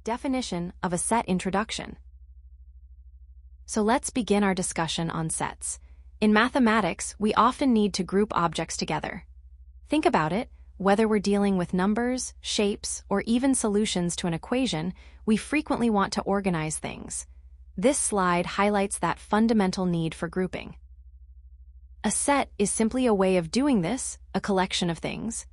Definition of a set introduction. So let's begin our discussion on sets. In mathematics, we often need to group objects together. Think about it, whether we're dealing with numbers, shapes, or even solutions to an equation, we frequently want to organize things. This slide highlights that fundamental need for grouping. A set is simply a way of doing this, a collection of things.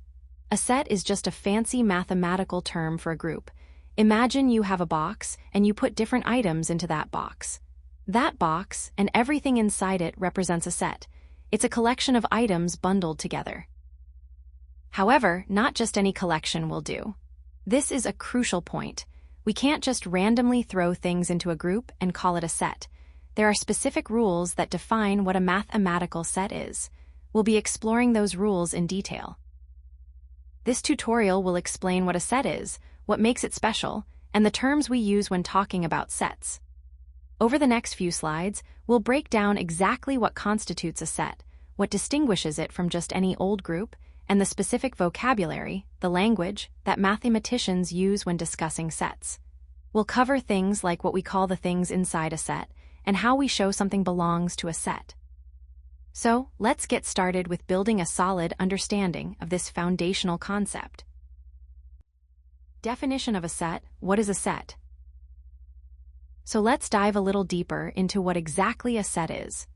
A set is just a fancy mathematical term for a group. Imagine you have a box and you put different items into that box. That box and everything inside it represents a set. It's a collection of items bundled together. However, not just any collection will do. This is a crucial point. We can't just randomly throw things into a group and call it a set. There are specific rules that define what a mathematical set is. We'll be exploring those rules in detail. This tutorial will explain what a set is, what makes it special, and the terms we use when talking about sets. Over the next few slides, we'll break down exactly what constitutes a set, what distinguishes it from just any old group, and the specific vocabulary, the language, that mathematicians use when discussing sets. We'll cover things like what we call the things inside a set, and how we show something belongs to a set. So, let's get started with building a solid understanding of this foundational concept. Definition of a set. What is a set? So let's dive a little deeper into what exactly a set is.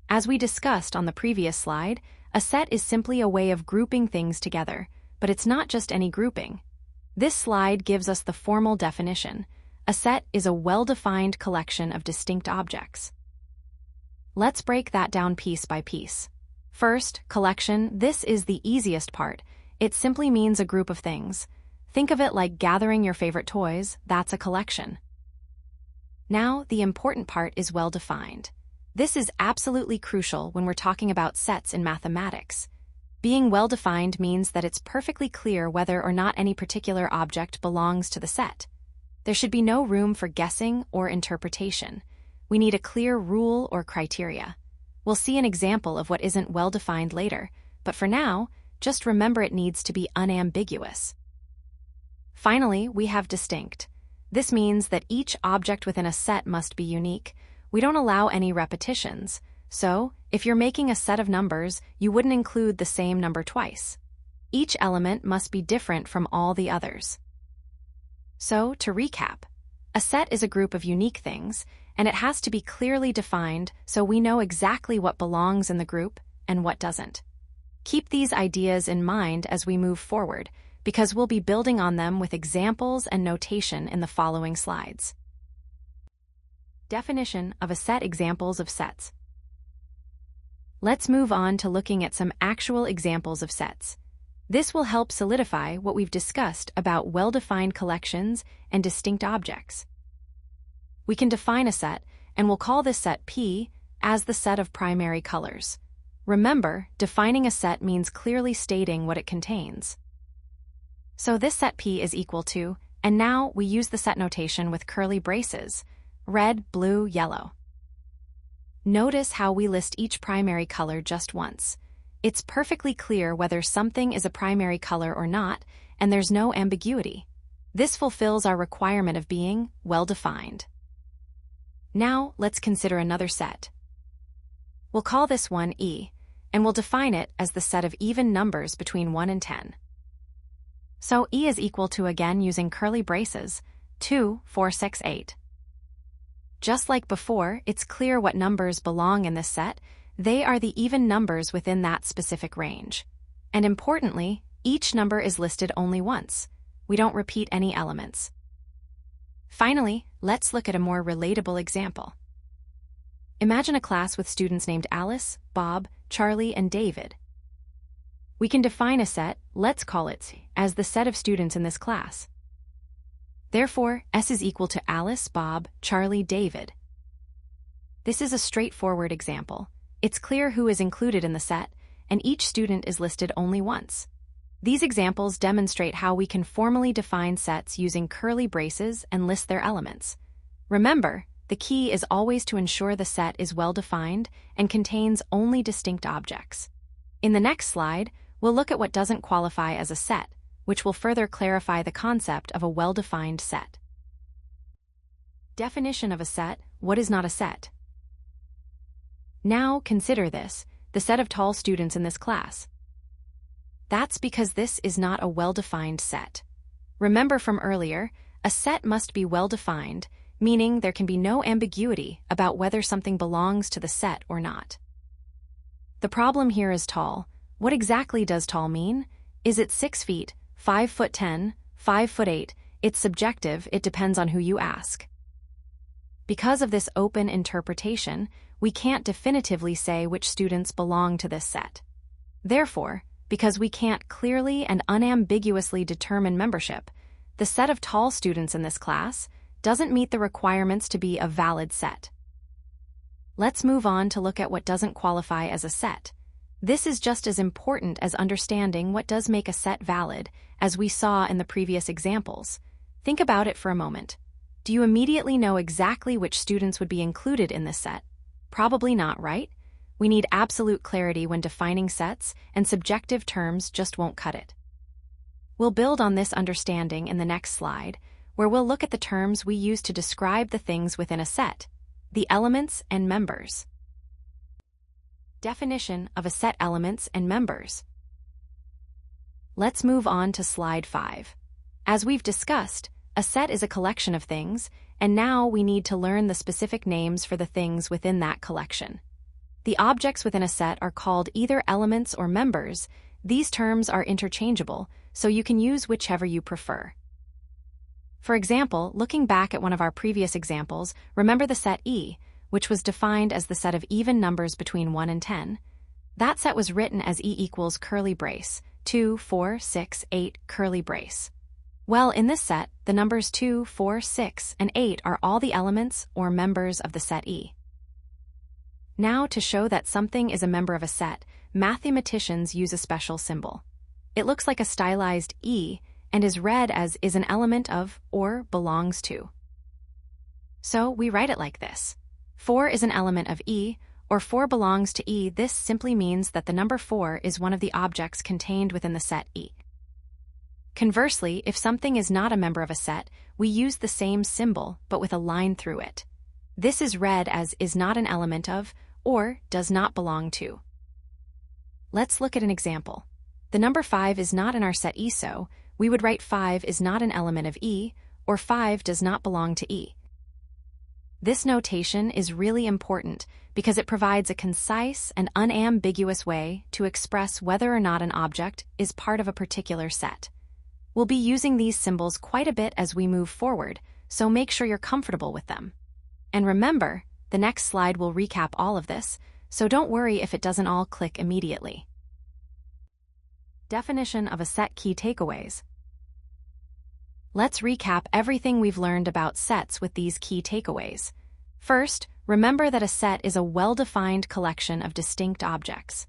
As we discussed on the previous slide, a set is simply a way of grouping things together, but it's not just any grouping. This slide gives us the formal definition. A set is a well-defined collection of distinct objects. Let's break that down piece by piece. First, collection. This is the easiest part. It simply means a group of things. Think of it like gathering your favorite toys. That's a collection. Now, the important part is well-defined. This is absolutely crucial when we're talking about sets in mathematics. Being well-defined means that it's perfectly clear whether or not any particular object belongs to the set. There should be no room for guessing or interpretation. We need a clear rule or criteria. We'll see an example of what isn't well-defined later, but for now, just remember it needs to be unambiguous. Finally, we have distinct. This means that each object within a set must be unique. We don't allow any repetitions. So, if you're making a set of numbers, you wouldn't include the same number twice. Each element must be different from all the others. So, to recap, a set is a group of unique things, and it has to be clearly defined so we know exactly what belongs in the group and what doesn't. Keep these ideas in mind as we move forward, because we'll be building on them with examples and notation in the following slides. Definition of a set. Examples of sets. Let's move on to looking at some actual examples of sets. This will help solidify what we've discussed about well-defined collections and distinct objects. We can define a set, and we'll call this set P as the set of primary colors. Remember, defining a set means clearly stating what it contains. So this set P is equal to, and now we use the set notation with curly braces, red, blue, yellow. Notice how we list each primary color just once. It's perfectly clear whether something is a primary color or not, and there's no ambiguity. This fulfills our requirement of being well-defined. Now, let's consider another set. We'll call this one E, and we'll define it as the set of even numbers between 1 and 10. So E is equal to, again using curly braces, 2, 4, 6, 8. Just like before, it's clear what numbers belong in this set. They are the even numbers within that specific range. And importantly, each number is listed only once. We don't repeat any elements. Finally, let's look at a more relatable example. Imagine a class with students named Alice, Bob, Charlie, and David. We can define a set, let's call it, as the set of students in this class. Therefore, S is equal to Alice, Bob, Charlie, David. This is a straightforward example. It's clear who is included in the set, and each student is listed only once. These examples demonstrate how we can formally define sets using curly braces and list their elements. Remember, the key is always to ensure the set is well-defined and contains only distinct objects. In the next slide, we'll look at what doesn't qualify as a set, which will further clarify the concept of a well-defined set. Definition of a set. What is not a set? Now consider this, the set of tall students in this class. That's because this is not a well-defined set. Remember from earlier, a set must be well-defined, meaning there can be no ambiguity about whether something belongs to the set or not. The problem here is tall. What exactly does tall mean? Is it 6 feet, 5'10", 5'8"? It's subjective, it depends on who you ask. Because of this open interpretation, we can't definitively say which students belong to this set. Therefore, because we can't clearly and unambiguously determine membership, the set of tall students in this class doesn't meet the requirements to be a valid set. Let's move on to look at what doesn't qualify as a set. This is just as important as understanding what does make a set valid, as we saw in the previous examples. Think about it for a moment. Do you immediately know exactly which students would be included in this set? Probably not, right? We need absolute clarity when defining sets, and subjective terms just won't cut it. We'll build on this understanding in the next slide, where we'll look at the terms we use to describe the things within a set, the elements and members. Definition of a set: elements and members. Let's move on to slide 5. As we've discussed, a set is a collection of things, and now we need to learn the specific names for the things within that collection. The objects within a set are called either elements or members. These terms are interchangeable, so you can use whichever you prefer. For example, looking back at one of our previous examples, remember the set E, which was defined as the set of even numbers between 1 and 10. That set was written as E equals curly brace, 2, 4, 6, 8, curly brace. Well, in this set, the numbers 2, 4, 6, and 8 are all the elements or members of the set E. Now, to show that something is a member of a set, mathematicians use a special symbol. It looks like a stylized E and is read as is an element of or belongs to. So we write it like this. 4 is an element of E, or 4 belongs to E. This simply means that the number 4 is one of the objects contained within the set E. Conversely, if something is not a member of a set, we use the same symbol but with a line through it. This is read as is not an element of or does not belong to. Let's look at an example. The number 5 is not in our set E, so we would write 5 is not an element of E, or 5 does not belong to E. This notation is really important because it provides a concise and unambiguous way to express whether or not an object is part of a particular set. We'll be using these symbols quite a bit as we move forward, so make sure you're comfortable with them. And remember, the next slide will recap all of this, so don't worry if it doesn't all click immediately. Definition of a set: key takeaways. Let's recap everything we've learned about sets with these key takeaways. First, remember that a set is a well-defined collection of distinct objects.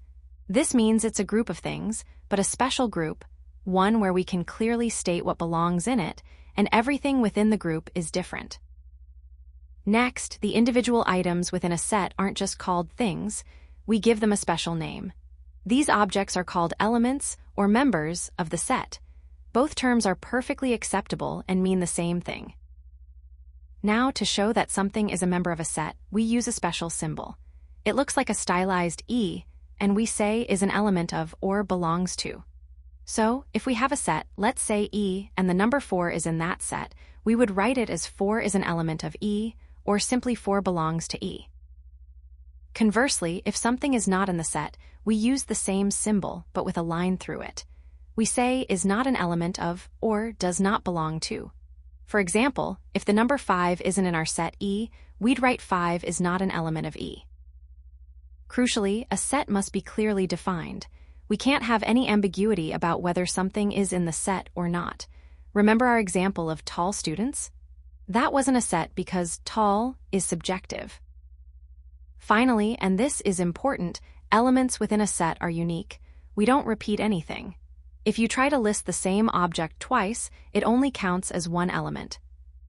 This means it's a group of things, but a special group, one where we can clearly state what belongs in it, and everything within the group is different. Next, the individual items within a set aren't just called things, we give them a special name. These objects are called elements or members of the set. Both terms are perfectly acceptable and mean the same thing. Now, to show that something is a member of a set, we use a special symbol. It looks like a stylized E, and we say is an element of or belongs to. So, if we have a set, let's say E, and the number 4 is in that set, we would write it as 4 is an element of E, or simply 4 belongs to E. Conversely, if something is not in the set, we use the same symbol, but with a line through it. We say is not an element of or does not belong to. For example, if the number 5 isn't in our set E, we'd write 5 is not an element of E. Crucially, a set must be clearly defined. We can't have any ambiguity about whether something is in the set or not. Remember our example of tall students? That wasn't a set because tall is subjective. Finally, and this is important, elements within a set are unique. We don't repeat anything. If you try to list the same object twice, it only counts as one element.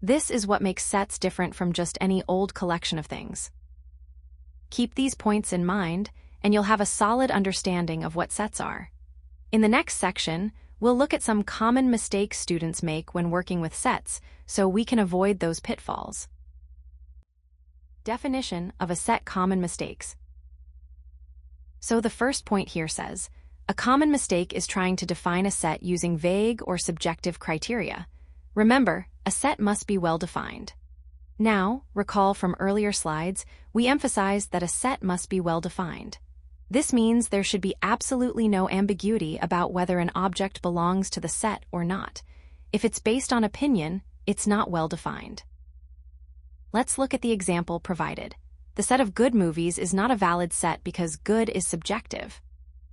This is what makes sets different from just any old collection of things. Keep these points in mind, and you'll have a solid understanding of what sets are. In the next section, we'll look at some common mistakes students make when working with sets, so we can avoid those pitfalls. Definition of a set: common mistakes. So the first point here says, a common mistake is trying to define a set using vague or subjective criteria. Remember, a set must be well defined. Now, recall from earlier slides, we emphasized that a set must be well defined. This means there should be absolutely no ambiguity about whether an object belongs to the set or not. If it's based on opinion, it's not well defined. Let's look at the example provided. The set of good movies is not a valid set because good is subjective.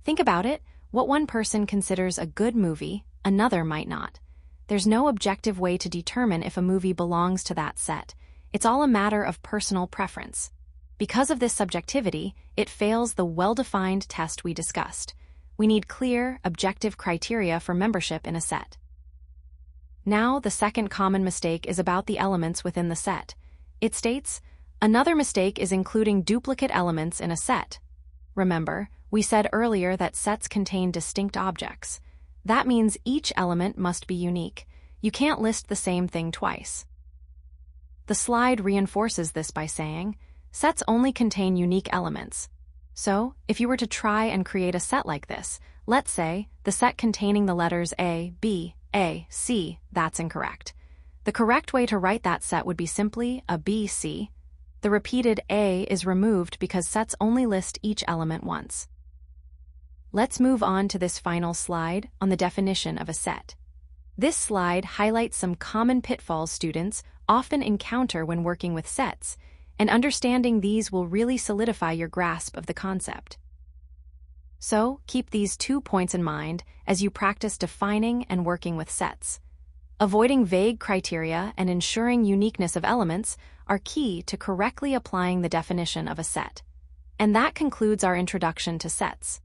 Think about it. What one person considers a good movie, another might not. There's no objective way to determine if a movie belongs to that set. It's all a matter of personal preference. Because of this subjectivity, it fails the well-defined test we discussed. We need clear, objective criteria for membership in a set. Now, the second common mistake is about the elements within the set. It states, another mistake is including duplicate elements in a set. Remember, we said earlier that sets contain distinct objects. That means each element must be unique. You can't list the same thing twice. The slide reinforces this by saying, sets only contain unique elements. So, if you were to try and create a set like this, let's say the set containing the letters A, B, A, C, that's incorrect. The correct way to write that set would be simply a B, C. The repeated A is removed because sets only list each element once. Let's move on to this final slide on the definition of a set. This slide highlights some common pitfalls students often encounter when working with sets, and understanding these will really solidify your grasp of the concept. So, keep these 2 points in mind as you practice defining and working with sets. Avoiding vague criteria and ensuring uniqueness of elements are key to correctly applying the definition of a set. And that concludes our introduction to sets.